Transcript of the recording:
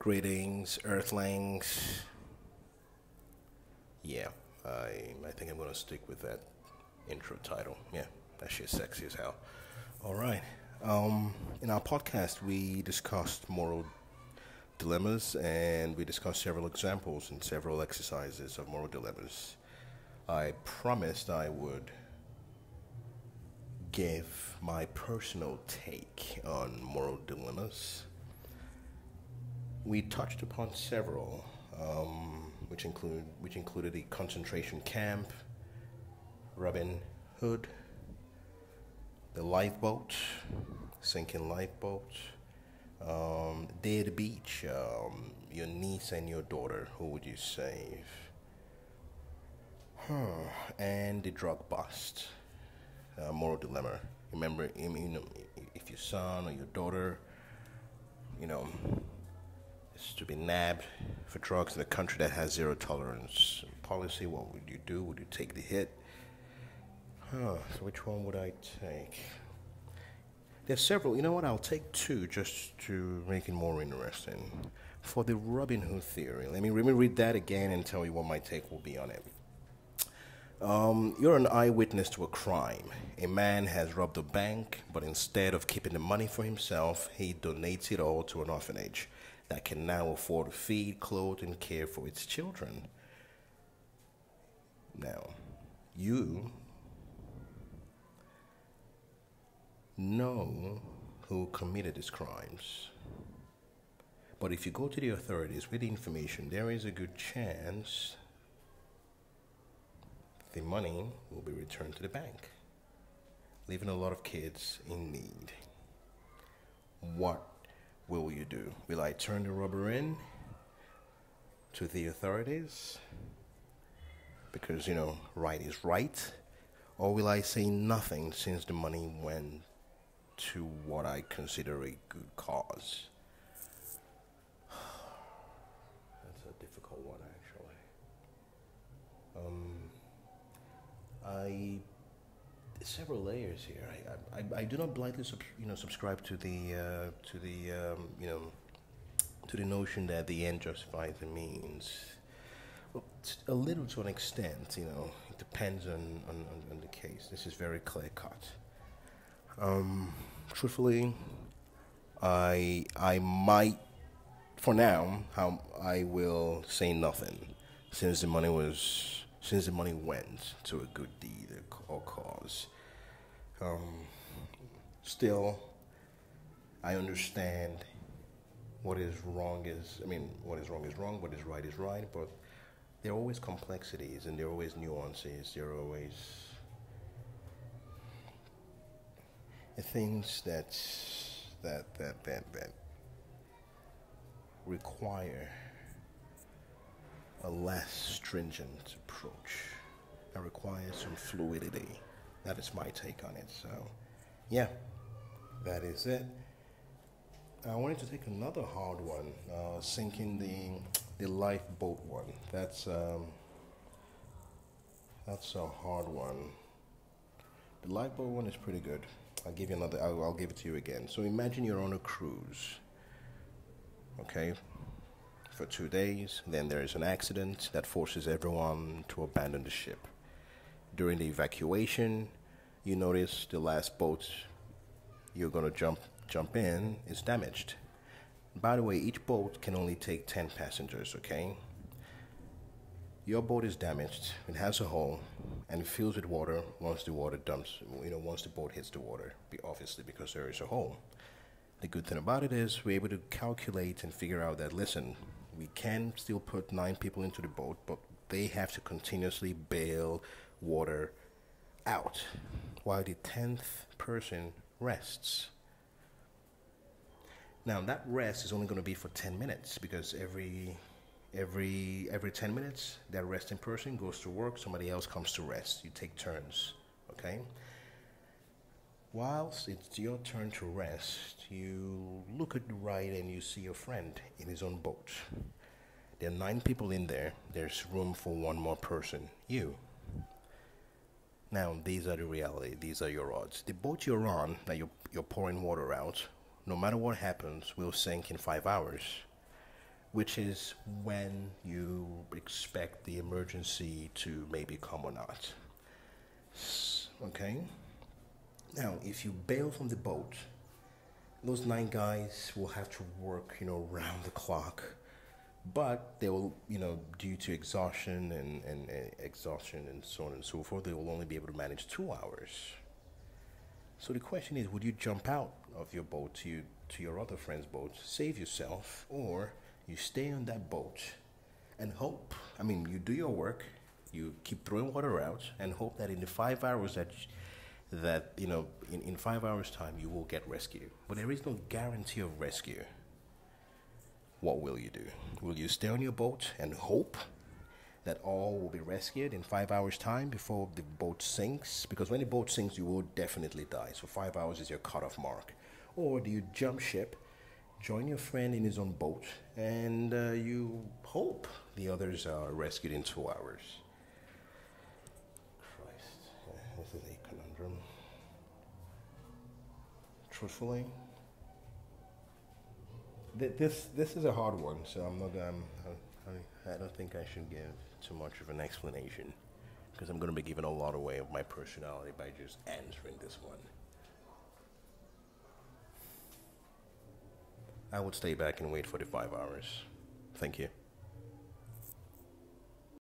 Greetings, Earthlings. Yeah, I think I'm gonna stick with that intro title. Yeah, that shit's sexy as hell. All right. In our podcast, we discussed moral dilemmas and we discussed several examples and several exercises of moral dilemmas. I promised I would give my personal take on moral dilemmas. We touched upon several, which included the concentration camp, Robin Hood, the lifeboat, sinking lifeboat, day at the beach, your niece and your daughter. Who would you save? And the drug bust, moral dilemma. Remember, if your son or your daughter, you know, is to be nabbed for drugs in a country that has zero tolerance policy, what would you do? Would you take the hit? So which one would I take? There's several. You know what? I'll take two just to make it more interesting. For the Robin Hood theory, let me read that again and tell you what my take will be on it. You're an eyewitness to a crime. A man has robbed a bank, but instead of keeping the money for himself, he donates it all to an orphanage that can now afford to feed, clothe, and care for its children. Now, you know who committed these crimes. But if you go to the authorities with the information, there is a good chance the money will be returned to the bank, leaving a lot of kids in need. What will you do? Will I turn the robber in to the authorities because, right is right? Or will I say nothing since the money went to what I consider a good cause? That's a difficult one, actually. Several layers here. I do not blindly subscribe to the notion that the end justifies the means. Well, a little to an extent, it depends on the case. This is very clear cut. Truthfully, I might, for now, I will say nothing since the money went to a good deed or cause. Still, I understand what is wrong is wrong, what is right, but there are always complexities and there are always nuances, there are always things that require a less stringent approach, that requires some fluidity. That is my take on it. So, yeah, that is it. I wanted to take another hard one, sinking the lifeboat one. That's a hard one. The lifeboat one is pretty good. I'll give you another. I'll give it to you again. So imagine you're on a cruise. Okay, for 2 days. Then there is an accident that forces everyone to abandon the ship. During the evacuation, you notice the last boat you're going to jump in is damaged. By the way, each boat can only take 10 passengers, okay? Your boat is damaged, it has a hole, and it fills with water once the boat hits the water, obviously because there is a hole. The good thing about it is we're able to calculate and figure out that, listen, we can still put 9 people into the boat, but they have to continuously bail water out while the 10th person rests. Now that rest is only going to be for 10 minutes because every 10 minutes that resting person goes to work, somebody else comes to rest. You take turns, okay? Whilst it's your turn to rest, you look at the right and you see your friend in his own boat. There are 9 people in there. There's room for one more person, you. Now, these are the reality. These are your odds. The boat you're on, that you're pouring water out, no matter what happens, will sink in 5 hours. which is when you expect the emergency to maybe come or not. Okay? Now, if you bail from the boat, those 9 guys will have to work, round the clock. But they will, due to exhaustion and exhaustion and so on and so forth, they will only be able to manage 2 hours. So the question is, would you jump out of your boat to your other friend's boat, save yourself, or you stay on that boat and hope? I mean, you do your work, you keep throwing water out, and hope that in the 5 hours in 5 hours time you will get rescued. But there is no guarantee of rescue. What will you do? Will you stay on your boat and hope that all will be rescued in 5 hours time before the boat sinks? Because when the boat sinks, you will definitely die. So 5 hours is your cutoff mark. Or do you jump ship, join your friend in his own boat, and you hope the others are rescued in 2 hours? This is a conundrum. Truthfully, this is a hard one, so I'm not. I don't think I should give too much of an explanation, because I'm going to be giving a lot away of my personality by just answering this one. I would stay back and wait for the 5 hours. Thank you.